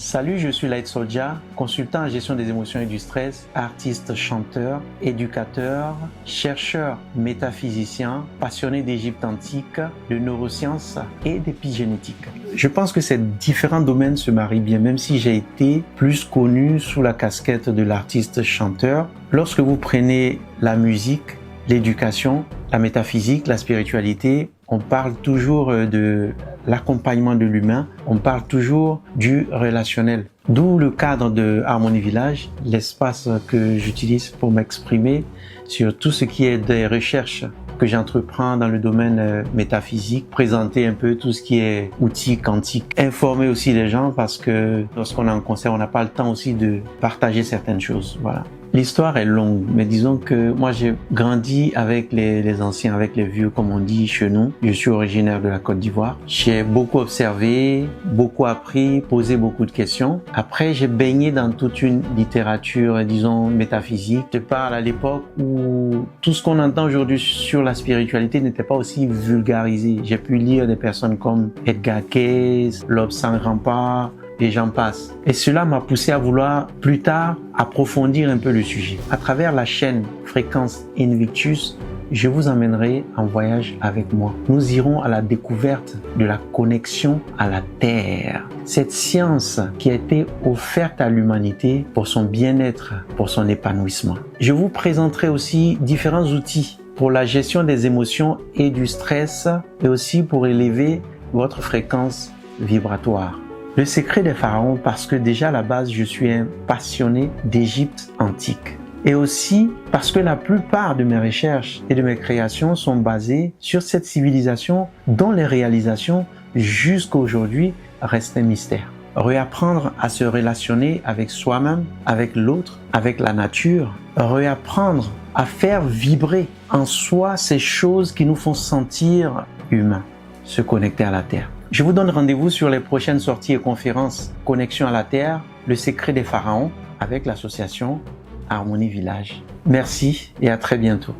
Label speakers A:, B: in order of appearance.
A: Salut, je suis Light Soldier, consultant en gestion des émotions et du stress, artiste, chanteur, éducateur, chercheur, métaphysicien, passionné d'Égypte antique, de neurosciences et d'épigénétique. Je pense que ces différents domaines se marient bien, même si j'ai été plus connu sous la casquette de l'artiste chanteur. Lorsque vous prenez la musique, l'éducation, la métaphysique, la spiritualité, on parle toujours de l'accompagnement de l'humain, on parle toujours du relationnel. D'où le cadre de Harmonie Village, l'espace que j'utilise pour m'exprimer sur tout ce qui est des recherches que j'entreprends dans le domaine métaphysique, présenter un peu tout ce qui est outils quantiques, informer aussi les gens parce que lorsqu'on est en concert, on n'a pas le temps aussi de partager certaines choses. Voilà. L'histoire est longue, mais disons que moi j'ai grandi avec les anciens, avec les vieux comme on dit chez nous. Je suis originaire de la Côte d'Ivoire. J'ai beaucoup observé, beaucoup appris, posé beaucoup de questions. Après j'ai baigné dans toute une littérature, disons métaphysique. Je parle à l'époque où tout ce qu'on entend aujourd'hui sur la spiritualité n'était pas aussi vulgarisé. J'ai pu lire des personnes comme Edgar Cayce, Lobsang Rampa, et j'en passe. Et cela m'a poussé à vouloir plus tard approfondir un peu le sujet. À travers la chaîne Fréquence Invictus, je vous emmènerai en voyage avec moi. Nous irons à la découverte de la connexion à la Terre. Cette science qui a été offerte à l'humanité pour son bien-être, pour son épanouissement. Je vous présenterai aussi différents outils pour la gestion des émotions et du stress et aussi pour élever votre fréquence vibratoire. Le secret des pharaons, parce que déjà à la base, je suis un passionné d'Égypte antique. Et aussi parce que la plupart de mes recherches et de mes créations sont basées sur cette civilisation dont les réalisations jusqu'à aujourd'hui restent un mystère. Réapprendre à se relationner avec soi-même, avec l'autre, avec la nature. Réapprendre à faire vibrer en soi ces choses qui nous font sentir humains. Se connecter à la Terre. Je vous donne rendez-vous sur les prochaines sorties et conférences Connexion à la Terre, le secret des pharaons avec l'association Harmonie Village. Merci et à très bientôt.